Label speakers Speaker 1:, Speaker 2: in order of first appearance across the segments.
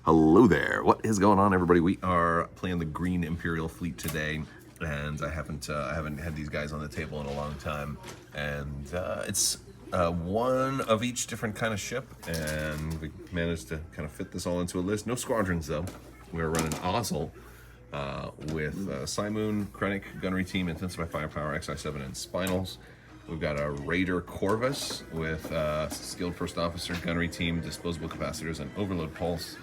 Speaker 1: Hello there. What is going on, everybody? We are playing the green Imperial fleet today, and I haven't had these guys on the table in a long time. And it's one of each different kind of ship, and we managed to kind of fit this all into a list. No squadrons though. We're running Ozzel with Simoon, Krennic, Gunnery Team, Intensified Firepower, XI7, and Spinals. We've got a Raider Corvus with Skilled First Officer, Gunnery Team, Disposable Capacitors, and Overload Pulse.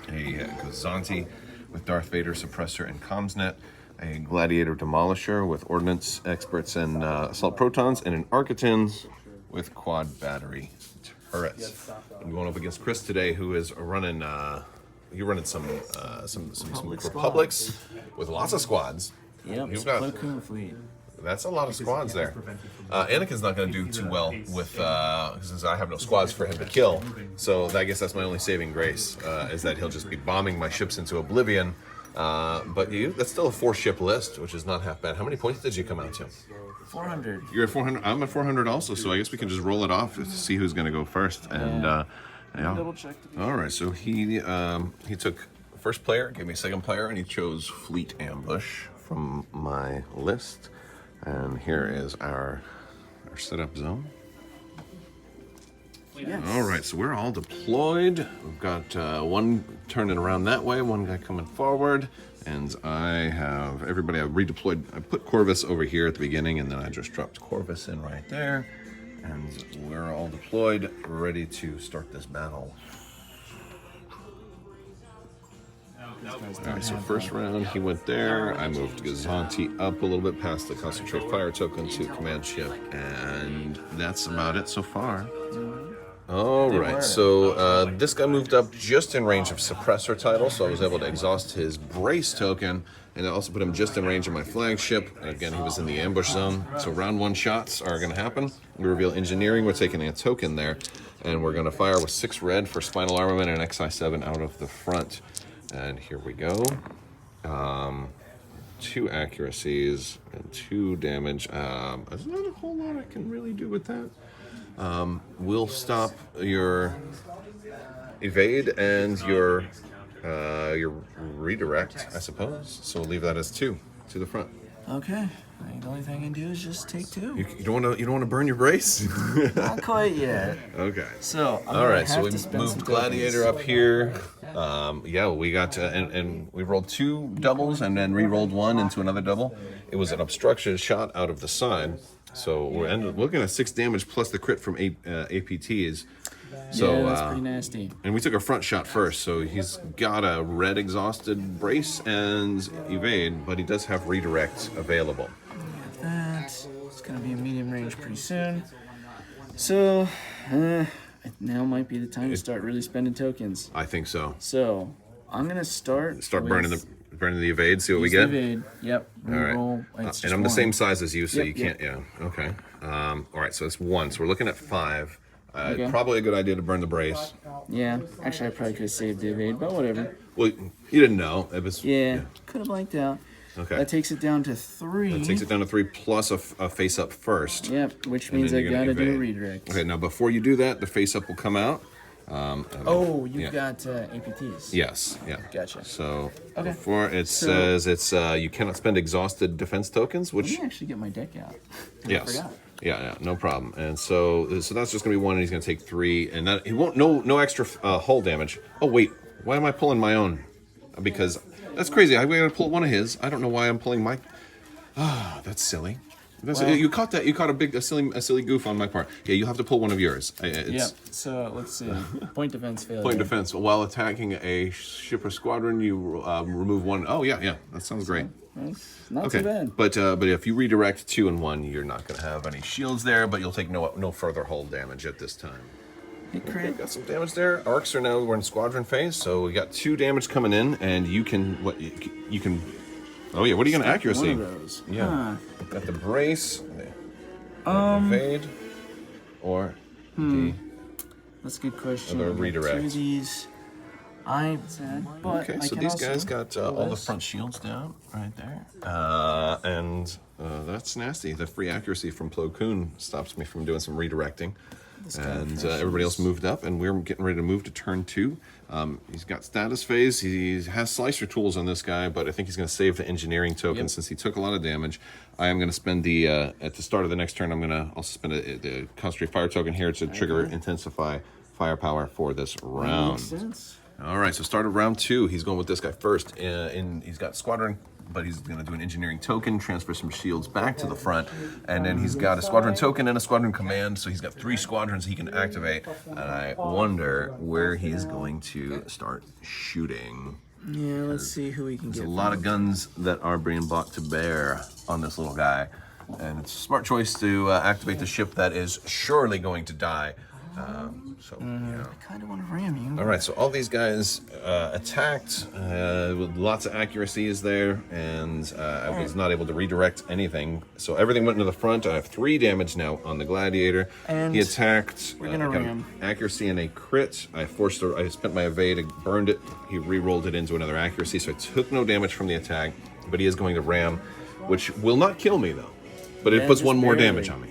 Speaker 1: A Gazanti with Darth Vader Suppressor and Comsnet. A Gladiator Demolisher with Ordnance Experts and Assault Protons. And an Architins with Quad Battery Turrets. I'm going up against Chris today, who is running... You're running some Republics with lots of squads.
Speaker 2: Yep, it's a cool fleet.
Speaker 1: That's a lot of squads there. Anakin's not going to do too well with, since I have no squads for him to kill. So I guess that's my only saving grace, is that he'll just be bombing my ships into oblivion. But that's still a 4-ship list, which is not half bad. How many points did you come out to?
Speaker 2: 400.
Speaker 1: You're at 400. I'm at 400 also, so I guess we can just roll it off to see who's going to go first. And yeah.
Speaker 2: Double check.
Speaker 1: All right, so he took first player, gave me second player, and he chose Fleet Ambush from my list. And here is our setup zone.
Speaker 2: Yes.
Speaker 1: All right, so we're all deployed. We've got one turning around that way, one guy coming forward, and I have everybody. I've redeployed. I put Corvus over here at the beginning, and then I just dropped Corvus in right there, and we're all deployed, ready to start this battle. All right, so first round he went there. I moved Gazanti up a little bit past the concentrate fire token to command ship, and that's about it so far. All right, so this guy moved up just in range of suppressor title, so I was able to exhaust his brace token, and I also put him just in range of my flagship. And again, he was in the ambush zone, so round 1 shots are going to happen. We reveal engineering. We're taking a token there, and we're going to fire with 6 red for spinal armament and XI7 out of the front. And here we go. 2 accuracies and 2 damage. There's not a whole lot I can really do with that. We'll stop your evade and your redirect, I suppose. So we'll leave that as 2 to the front.
Speaker 2: Okay. The only thing I can do is just take 2.
Speaker 1: You don't want to burn your brace?
Speaker 2: Not quite yet.
Speaker 1: Okay.
Speaker 2: So
Speaker 1: all right. So we moved Gladiator up here. Yeah, we got and we rolled 2 doubles and then re-rolled 1 into another double. It was an obstruction shot out of the side. So we're looking at 6 damage plus the crit from APTs. So,
Speaker 2: yeah, that's pretty nasty.
Speaker 1: And we took a front shot first, so he's got a red exhausted brace and evade, but he does have redirect available.
Speaker 2: That it's gonna be a medium range pretty soon. So now might be the time to start really spending tokens.
Speaker 1: I think so.
Speaker 2: So I'm gonna start
Speaker 1: burning the evade. See what we get.
Speaker 2: Evade. Yep.
Speaker 1: All right. And I'm the same size as you, so you can't. Yeah. Okay. All right. So it's 1. So we're looking at 5.
Speaker 2: Okay.
Speaker 1: Probably a good idea to burn the brace.
Speaker 2: Yeah. Actually, I probably could have saved the evade, but whatever.
Speaker 1: Well, you didn't know. It was.
Speaker 2: Yeah. Could have blanked out.
Speaker 1: Okay.
Speaker 2: That takes it down to 3.
Speaker 1: That takes it down to 3 plus a face up first.
Speaker 2: Yep. Which means I gotta do a redirect.
Speaker 1: Okay. Now before you do that, the face up will come out.
Speaker 2: You've got APTs.
Speaker 1: Yes. Yeah.
Speaker 2: Gotcha.
Speaker 1: So before it says it's you cannot spend exhausted defense tokens, which
Speaker 2: let me actually get my deck out.
Speaker 1: Yes. I forgot. Yeah, no problem. And so that's just gonna be 1, and he's gonna take 3, and that he won't no extra hull damage. Oh wait, why am I pulling my own? Because that's crazy. I gotta pull one of his. I don't know why I'm pulling my. That's silly. You caught that. You caught a silly goof on my part. Yeah, you'll have to pull one of yours.
Speaker 2: Yeah. So let's see. Point defense failure.
Speaker 1: Point defense. While attacking a ship or squadron, you remove 1. Oh yeah. That sounds great.
Speaker 2: Not too bad.
Speaker 1: But if you redirect 2 and 1, you're not going to have any shields there, but you'll take no further hull damage at this time.
Speaker 2: Okay,
Speaker 1: got some damage there. Arcs are now we're in squadron phase, so we got 2 damage coming in, and you can. Oh yeah, what are you going to accuracy?
Speaker 2: One of those.
Speaker 1: Yeah. Got the brace. Evade. Or the.
Speaker 2: That's a good question.
Speaker 1: Or the redirect.
Speaker 2: 2 of these.
Speaker 1: Okay, so these guys got all the front shields down right there. And that's nasty. The free accuracy from Plo Koon stops me from doing some redirecting. And everybody else moved up, and we're getting ready to move to turn 2. He's got status phase. He has slicer tools on this guy, but I think he's going to save the engineering token since he took a lot of damage. I am going to spend the, at the start of the next turn, I'm going to also spend the concentrate fire token here to trigger intensify firepower for this round.
Speaker 2: Makes sense.
Speaker 1: All right, so start of round 2. He's going with this guy first. He's got squadron, but he's going to do an engineering token, transfer some shields back to the front, and then he's got a squadron token and a squadron command, so he's got 3 squadrons he can activate, and I wonder where he's going to start shooting.
Speaker 2: Yeah, let's see who we can get.
Speaker 1: There's a lot of guns that are being brought to bear on this little guy, and it's a smart choice to activate the ship that is surely going to die. You know.
Speaker 2: I kind of want to ram you.
Speaker 1: All right, so all these guys attacked with lots of accuracies there, and I was not able to redirect anything. So everything went into the front. I have 3 damage now on the Gladiator.
Speaker 2: And
Speaker 1: he attacked.
Speaker 2: we're gonna ram.
Speaker 1: Accuracy and a crit. I spent my evade, burned it. He re-rolled it into another accuracy, so I took no damage from the attack. But he is going to ram, which will not kill me though. But it puts 1 more damage on me.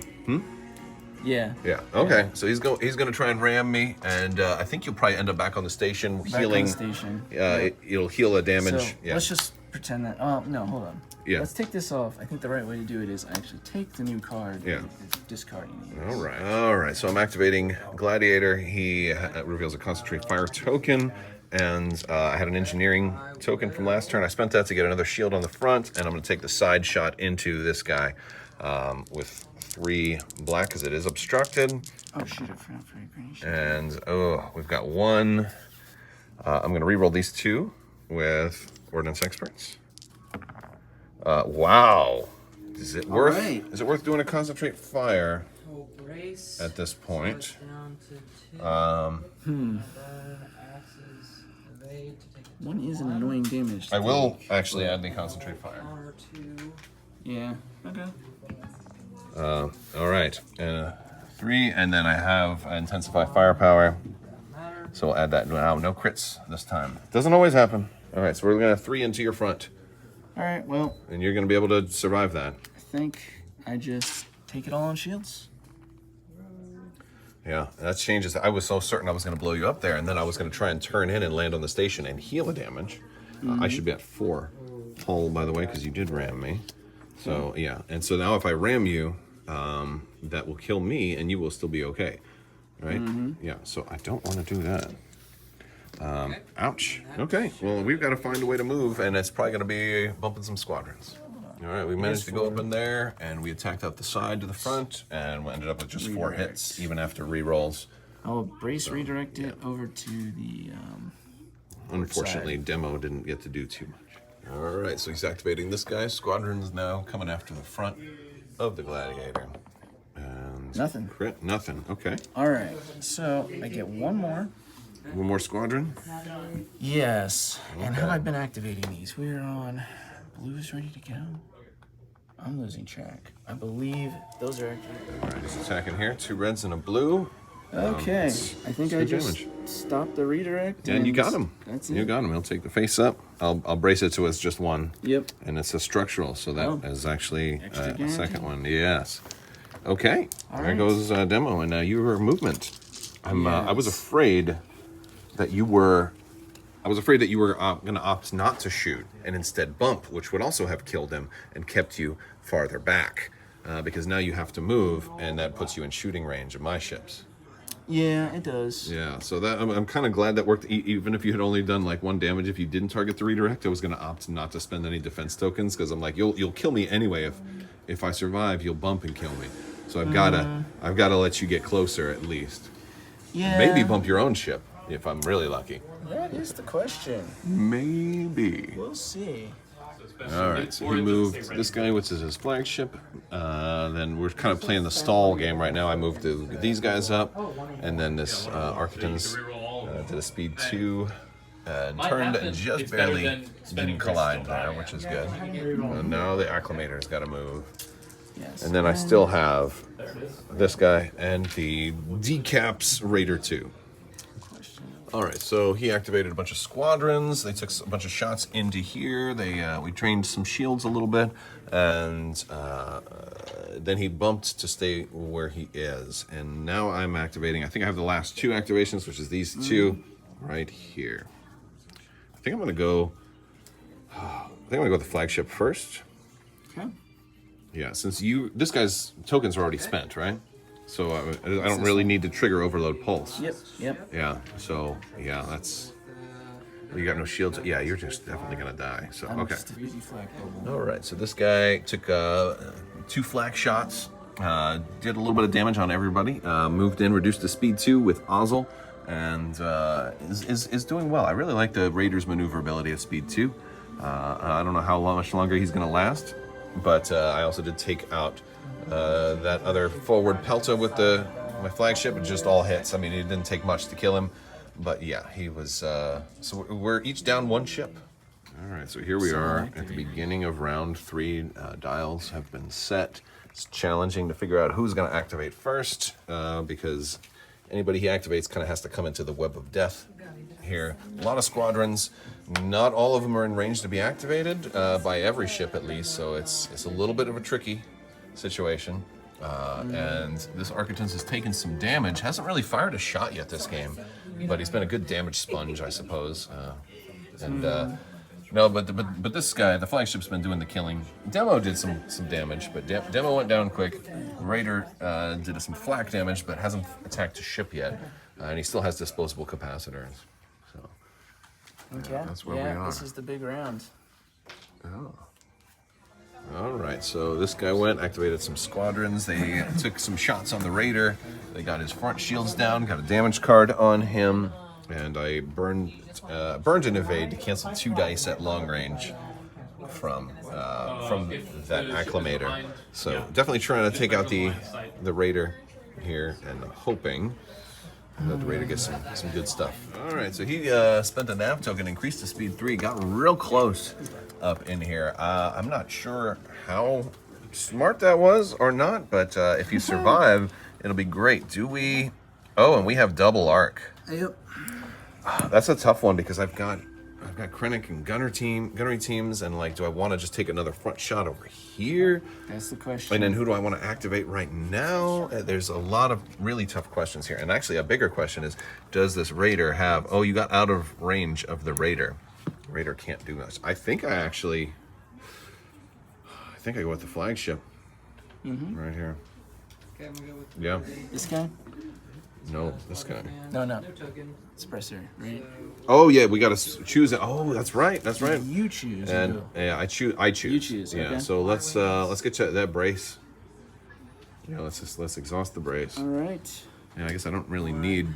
Speaker 2: Yeah.
Speaker 1: Yeah. Okay. So he's going to try and ram me, and I think you'll probably end up back on the station healing.
Speaker 2: Back on the station.
Speaker 1: It'll heal a damage.
Speaker 2: So
Speaker 1: Yeah.
Speaker 2: let's just pretend that. Oh no, hold on.
Speaker 1: Yeah.
Speaker 2: Let's take this off. I think the right way to do it is actually take the new card.
Speaker 1: Yeah.
Speaker 2: And discarding it.
Speaker 1: All right. All right. So I'm activating Gladiator. He reveals a concentrate fire token, and I had an engineering token from last turn. I spent that to get another shield on the front, and I'm going to take the side shot into this guy with 3 black because it is obstructed.
Speaker 2: Oh shoot! I forgot for a green shit.
Speaker 1: And we've got 1. I'm going to re-roll these 2 with Ordnance Experts. Wow. Is it worth doing a concentrate fire at this point?
Speaker 2: One is an annoying damage.
Speaker 1: I will actually add the concentrate fire.
Speaker 2: Yeah. Okay.
Speaker 1: All right. 3, and then I have intensify firepower. So we'll add that. Wow, no crits this time. Doesn't always happen. All right, so we're going to 3 into your front.
Speaker 2: All right. Well.
Speaker 1: And you're going to be able to survive that.
Speaker 2: I think I just take it all on shields.
Speaker 1: Yeah, that changes. I was so certain I was going to blow you up there, and then I was going to try and turn in and land on the station and heal the damage. I should be at 4 hull, by the way, because you did ram me. So, yeah. And so now if I ram you, that will kill me, and you will still be okay. Right? Yeah, so I don't want to do that. Ouch. Okay, well, we've got to find a way to move, and it's probably going to be bumping some squadrons. All right, we managed to go up in there, and we attacked out the side to the front, and we ended up with just 4 hits, even after re-rolls.
Speaker 2: I'll brace redirect it over to the.
Speaker 1: Unfortunately, Demo didn't get to do too much. All right, so he's activating this guy. Squadron's now coming after the front of the Gladiator. And
Speaker 2: Nothing.
Speaker 1: Crit, nothing. Okay.
Speaker 2: All right, so I get 1 more.
Speaker 1: 1 more squadron.
Speaker 2: Yes. And how have I been activating these? We're on. Blue is ready to go. I'm losing track. I believe those are actually.
Speaker 1: All right, he's attacking here. 2 reds and a blue.
Speaker 2: Okay. I think I just stopped the redirect.
Speaker 1: And you got him.
Speaker 2: That's it.
Speaker 1: You got him. He'll take the face up. I'll brace it so it's just 1.
Speaker 2: Yep.
Speaker 1: And it's a structural, so that is actually
Speaker 2: Extra
Speaker 1: a second
Speaker 2: guarantee.
Speaker 1: one. Yes. Okay.
Speaker 2: All
Speaker 1: there
Speaker 2: right.
Speaker 1: goes Demo, and now your movement. I was afraid that you were. I was afraid that you were going to opt not to shoot and instead bump, which would also have killed him and kept you farther back, because now you have to move, and that puts you in shooting range of my ships.
Speaker 2: Yeah, it does.
Speaker 1: Yeah, so that I'm kind of glad that worked. Even if you had only done like 1 damage, if you didn't target the redirect, I was going to opt not to spend any defense tokens because I'm like, you'll kill me anyway. If I survive, you'll bump and kill me. So I've got to let you get closer at least.
Speaker 2: Yeah.
Speaker 1: Maybe bump your own ship if I'm really lucky.
Speaker 2: That is the question.
Speaker 1: Maybe.
Speaker 2: We'll see.
Speaker 1: All right, so he moved this guy, which is his flagship. Then we're kind of playing the stall game right now. I moved these guys up, and then this Architons did a speed 2 and turned and just barely didn't collide there, which is good. And now the Acclimator's got to move.
Speaker 2: Yes.
Speaker 1: And then I still have this guy and the Decaps Raider 2. All right, so he activated a bunch of squadrons. They took a bunch of shots into here. We trained some shields a little bit, and then he bumped to stay where he is. And now I'm activating. I think I have the last 2 activations, which is these 2 right here. I think I'm gonna go. With the flagship first.
Speaker 2: Okay.
Speaker 1: Yeah, since this guy's tokens are already spent, right? So I don't really need to trigger overload pulse.
Speaker 2: Yep.
Speaker 1: Yeah, so, yeah, you got no shields. Yeah, you're just definitely gonna die, so, okay. Alright, so this guy took 2 flak shots, did a little bit of damage on everybody, moved in, reduced the speed 2 with Ozzel, and is doing well. I really like the Raider's maneuverability at speed 2. I don't know how much longer he's gonna last, but I also did take out that other forward Pelta with my flagship. It just all hits. I mean, it didn't take much to kill him, but yeah, he was. So we're each down 1 ship. All right, so here we are at the beginning of round 3. Dials have been set. It's challenging to figure out who's going to activate first because anybody he activates kind of has to come into the web of death here. A lot of squadrons. Not all of them are in range to be activated by every ship at least, so it's a little bit of a tricky situation. And this Architect has taken some damage. Hasn't really fired a shot yet this game, but he's been a good damage sponge, I suppose. No, but this guy, the flagship's been doing the killing. Demo did some damage, but Demo went down quick. Raider did some flak damage, but hasn't attacked a ship yet, and he still has disposable capacitors. So
Speaker 2: okay,
Speaker 1: that's where we are.
Speaker 2: This is the big round.
Speaker 1: Oh. All right, so this guy activated some squadrons. They took some shots on the Raider. They got his front shields down, got a damage card on him, and I burned an evade to cancel 2 dice at long range from that acclimator. So definitely trying to take out the Raider here, and hoping that the Raider gets some good stuff. All right, so he spent a nav token, increased to speed 3, got real close up in here. I'm not sure how smart that was or not, but if you survive, it'll be great. Do we? Oh, and we have double arc.
Speaker 2: Yep.
Speaker 1: That's a tough one because I've got Krennic and gunnery teams, and like, do I want to just take another front shot over here?
Speaker 2: That's the question.
Speaker 1: And then who do I want to activate right now? There's a lot of really tough questions here, and actually a bigger question is, does this Raider have? Oh, you got out of range of the Raider. Raider can't do much. I think I go with the flagship right here. Yeah.
Speaker 2: This guy?
Speaker 1: No, this guy.
Speaker 2: No. Suppressor, right?
Speaker 1: Oh yeah, we gotta choose it. Oh, that's right. That's right.
Speaker 2: You choose.
Speaker 1: And yeah, I choose.
Speaker 2: You choose.
Speaker 1: Yeah.
Speaker 2: Okay.
Speaker 1: So let's get to that brace. Yeah, let's exhaust the brace.
Speaker 2: All right.
Speaker 1: Yeah, I guess I don't really need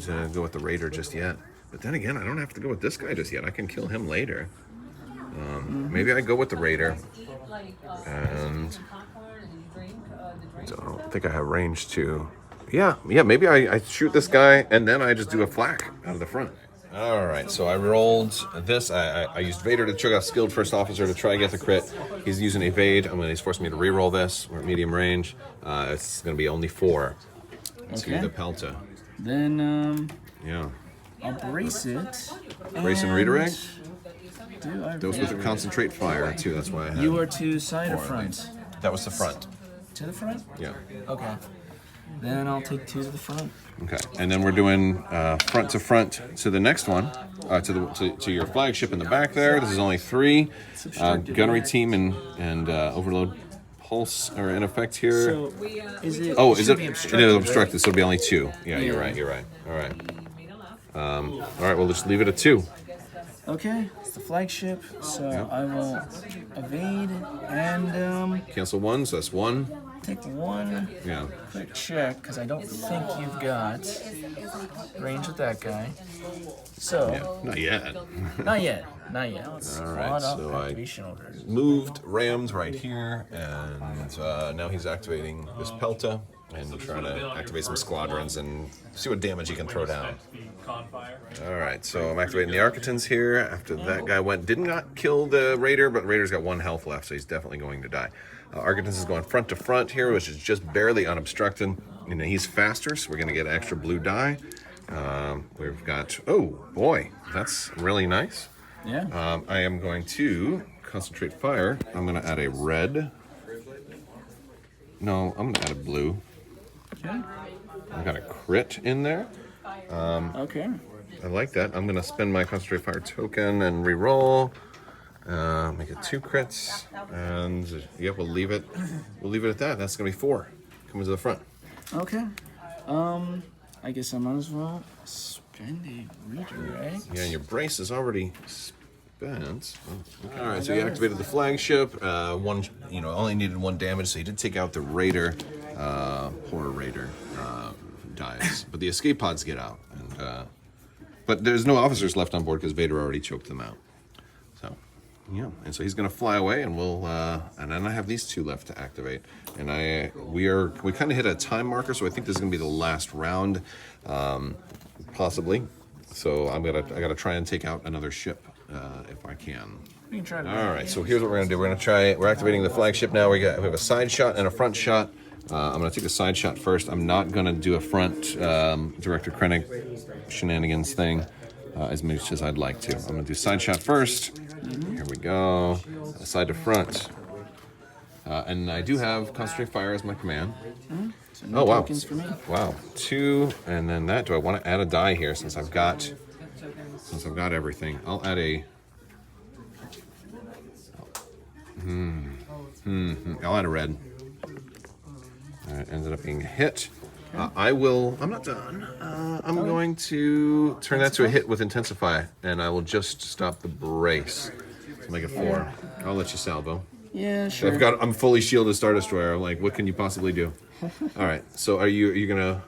Speaker 1: to go with the Raider just yet. But then again, I don't have to go with this guy just yet. I can kill him later. Maybe I go with the Raider. And I don't think I have range to. Yeah, maybe I shoot this guy and then I just do a flak out of the front. All right, so I rolled this. I used Vader to check out skilled first officer to try and get the crit. He's using evade. He's forcing me to re-roll this. We're at medium range. It's going to be only 4 to the Pelta.
Speaker 2: Then,
Speaker 1: yeah.
Speaker 2: I'll brace it.
Speaker 1: Brace and redirect? Those with the
Speaker 2: redirect?
Speaker 1: concentrate fire, too. That's why I have.
Speaker 2: You are to side or front?
Speaker 1: That was the front.
Speaker 2: To the front?
Speaker 1: Yeah.
Speaker 2: Okay. Then I'll take 2 to the front.
Speaker 1: Okay, and then we're doing front to front to the next one, to your flagship in the back there. This is only 3. Gunnery team and overload pulse are in effect here.
Speaker 2: So, is it?
Speaker 1: Oh, is it?
Speaker 2: It
Speaker 1: It is obstructed, so it'll be only 2. Yeah, you're right. All right. All right, we'll just leave it at 2.
Speaker 2: Okay, it's the flagship, so I will evade and
Speaker 1: Cancel 1, so that's 1.
Speaker 2: take 1
Speaker 1: Yeah.
Speaker 2: quick check, because I don't think you've got range with that guy. So,
Speaker 1: Not yet.
Speaker 2: not yet. Let's
Speaker 1: All
Speaker 2: squad
Speaker 1: right,
Speaker 2: up
Speaker 1: so
Speaker 2: activation order.
Speaker 1: Moved Rams right here, and now he's activating this Pelta and trying to activate some squadrons and see what damage he can throw down. All right, so I'm activating the Architects here. After that guy did not kill the Raider, but Raider's got 1 health left, so he's definitely going to die. Architects is going front to front here, which is just barely unobstructed. He's faster, so we're going to get extra blue die. We've got, oh boy, that's really nice.
Speaker 2: Yeah.
Speaker 1: I am going to concentrate fire. I'm going to add a red. No, I'm going to add a blue.
Speaker 2: Okay.
Speaker 1: I've got a crit in there.
Speaker 2: Okay.
Speaker 1: I like that. I'm going to spend my concentrate fire token and re-roll. Make it 2 crits. And yeah, we'll leave it at that. That's going to be 4. Coming to the front.
Speaker 2: Okay. I guess I might as well spend a redirect.
Speaker 1: Yeah, and your brace is already spent. Oh, okay. All right, so you activated the flagship. Only needed 1 damage, so you did take out the raider, horror raider dies, but the escape pods get out. And but there's no officers left on board because Vader already choked them out. So yeah, and so he's gonna fly away, and we'll and then I have these 2 left to activate, and we kind of hit a time marker, so I think this is gonna be the last round, possibly. So I gotta try and take out another ship if I can.
Speaker 2: We can try to.
Speaker 1: All right, so here's what we're gonna do. We're activating the flagship now. We have a side shot and a front shot. I'm gonna take the side shot first. I'm not gonna do a front Director Krennic shenanigans thing as much as I'd like to. I'm gonna do side shot first. Here we go. Side to front. And I do have concentrate fire as my command.
Speaker 2: So no tokens for me.
Speaker 1: Wow, 2, and then that. Do I want to add a die here since I've got everything? I'll add a. I'll add a red. All right, ended up being a hit. I'm not done. I'm going to turn that to a hit with Intensify, and I will just stop the brace to make it 4. I'll let you salvo.
Speaker 2: Yeah, sure.
Speaker 1: I'm fully shielded Star Destroyer. I'm like, what can you possibly do? All right. So are you gonna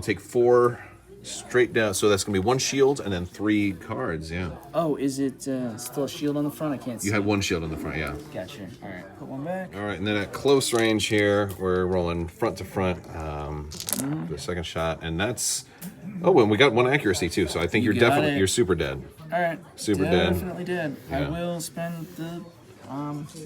Speaker 1: take 4 straight down? So that's gonna be 1 shield and then 3 cards. Yeah.
Speaker 2: Oh, is it still a shield on the front? I can't see.
Speaker 1: You have 1 shield on the front. Yeah.
Speaker 2: Gotcha. All right, put 1 back.
Speaker 1: All right, and then at close range here, we're rolling front to front. The second shot, and that's. Oh, and we got 1 accuracy too. So I think you're super dead.
Speaker 2: All right.
Speaker 1: Super dead.
Speaker 2: Definitely dead.
Speaker 1: Yeah.
Speaker 2: I will spend the.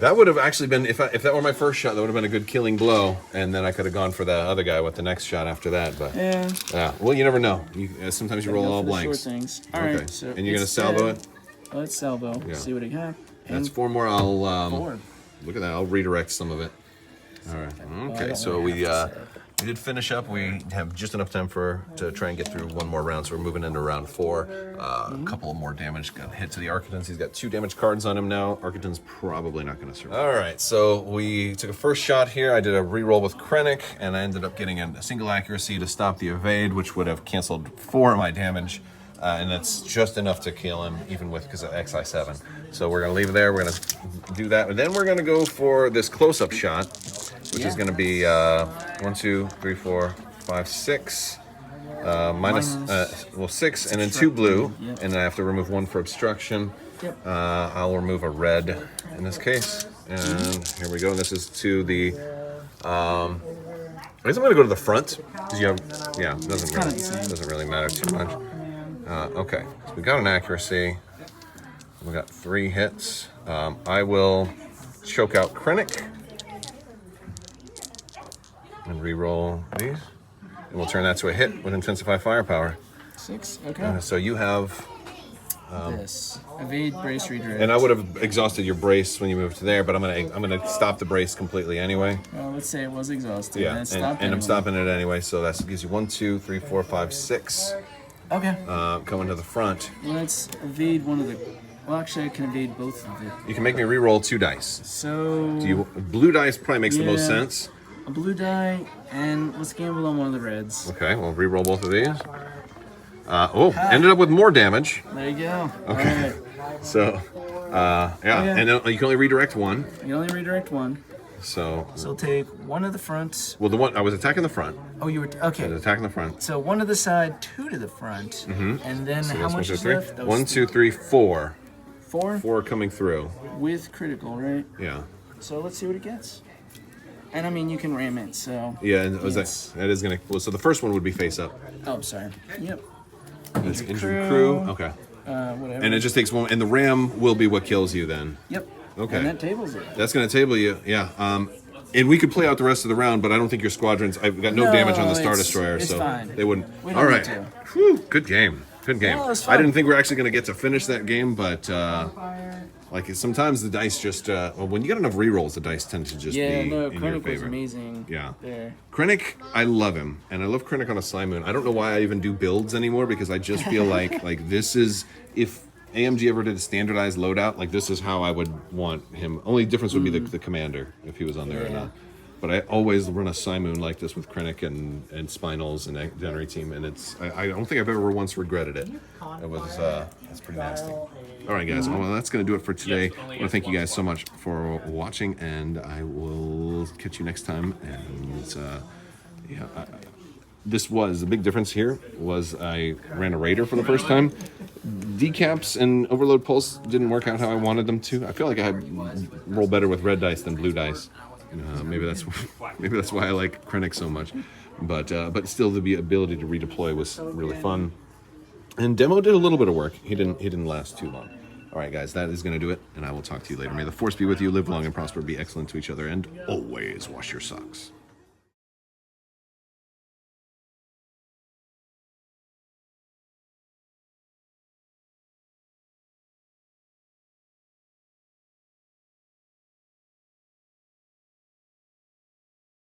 Speaker 1: That would have actually been, if that were my first shot, that would have been a good killing blow, and then I could have gone for that other guy with the next shot after that. But yeah, well, you never know. Sometimes you roll all blanks.
Speaker 2: Short things. All
Speaker 1: okay.
Speaker 2: right, so
Speaker 1: and you're gonna salvo it.
Speaker 2: Let's salvo.
Speaker 1: Yeah.
Speaker 2: See what it got.
Speaker 1: That's 4 more. I'll
Speaker 2: 4.
Speaker 1: Look at that. I'll redirect some of it. All right. Okay. So we did finish up. We have just enough time to try and get through 1 more round. So we're moving into round 4. A couple of more damage got hit to the Architons. He's got 2 damage cards on him now. Architon's probably not going to survive. All right. So we took a first shot here. I did a reroll with Krennic, and I ended up getting a single accuracy to stop the evade, which would have canceled 4 of my damage. And that's just enough to kill him, even with because of XI7. So we're gonna leave it there. We're gonna do that, and then we're gonna go for this close-up shot, which is gonna be 1, 2, 3, 4, 5, 6, minus 6, and then 2 blue, and then I have to remove 1 for obstruction. I'll remove a red in this case, and here we go. This is to the. I guess I'm gonna go to the front because you have. Yeah, it doesn't really matter too much. Okay, so we got an accuracy. We got 3 hits. I will choke out Krennic and re-roll these. And we'll turn that to a hit with Intensify Firepower.
Speaker 2: 6, okay.
Speaker 1: So you have...
Speaker 2: this. Evade, brace, redirect.
Speaker 1: And I would have exhausted your brace when you moved to there, but I'm gonna stop the brace completely anyway.
Speaker 2: Well, let's say it was exhausted.
Speaker 1: Yeah, and I'm stopping it anyway, so that gives you 1, 2, 3, 4, 5, 6.
Speaker 2: Okay.
Speaker 1: Coming to the front.
Speaker 2: Let's evade one of the. Well, actually, I can evade both of it.
Speaker 1: You can make me re-roll 2 dice.
Speaker 2: So.
Speaker 1: Blue dice probably makes the most sense.
Speaker 2: A blue die, and let's gamble on one of the reds.
Speaker 1: Okay, we'll re-roll both of these. Ended up with more damage.
Speaker 2: There you go.
Speaker 1: Okay. Right. So, and then you can only redirect 1.
Speaker 2: You can only redirect 1.
Speaker 1: So
Speaker 2: take 1 of the front.
Speaker 1: Well, the one I was attacking the front.
Speaker 2: Oh, you were okay.
Speaker 1: I was attacking the front.
Speaker 2: So 1 to the side, 2 to the front, and then
Speaker 1: so
Speaker 2: how much is left?
Speaker 1: 1, 2, 3, 4.
Speaker 2: 4.
Speaker 1: 4 coming through.
Speaker 2: With critical, right?
Speaker 1: Yeah.
Speaker 2: So let's see what it gets. And I mean, you can ram it. So
Speaker 1: yeah, and that is gonna. Well, so the first one would be face up.
Speaker 2: Oh, I'm sorry. Yep.
Speaker 1: It's injured crew. Okay.
Speaker 2: Whatever.
Speaker 1: And it just takes 1, and the ram will be what kills you then.
Speaker 2: Yep.
Speaker 1: Okay.
Speaker 2: And that tables it.
Speaker 1: That's gonna table you. Yeah. And we could play out the rest of the round, but I don't think your squadrons. I've got no damage on the Star
Speaker 2: it's-
Speaker 1: Destroyer,
Speaker 2: it's
Speaker 1: so
Speaker 2: fine.
Speaker 1: they wouldn't.
Speaker 2: We don't
Speaker 1: All
Speaker 2: need
Speaker 1: right.
Speaker 2: to.
Speaker 1: Whew, good game. Good game.
Speaker 2: No, it was
Speaker 1: I
Speaker 2: fun.
Speaker 1: didn't think we were actually going to get to finish that game, but like sometimes the dice just. Well, when you get enough rerolls, the dice tend to just
Speaker 2: Yeah,
Speaker 1: be
Speaker 2: no,
Speaker 1: in your
Speaker 2: Krennic was
Speaker 1: favor.
Speaker 2: amazing.
Speaker 1: Yeah.
Speaker 2: There.
Speaker 1: Krennic, I love him, and I love Krennic on a Sly Moon. I don't know why I even do builds anymore because I just feel like this is if AMG ever did a standardized loadout, like this is how I would want him. Only difference would be the commander if he was on there or not. But I always run a Sly Moon like this with Krennic and Spinals and Gunnery team, and I don't think I've ever once regretted it. It was that's pretty nasty. All right, guys. Well, that's going to do it for today. I want to thank you guys so much for watching, and I will catch you next time. And this was the big difference here was I ran a Raider for the first time. Decaps and Overload Pulse didn't work out how I wanted them to. I feel like I roll better with red dice than blue dice. Maybe that's why I like Krennic so much. But still, the ability to redeploy was really fun. And Demo did a little bit of work. He didn't last too long. All right, guys, that is going to do it, and I will talk to you later. May the Force be with you. Live long and prosper. Be excellent to each other, and always wash your socks.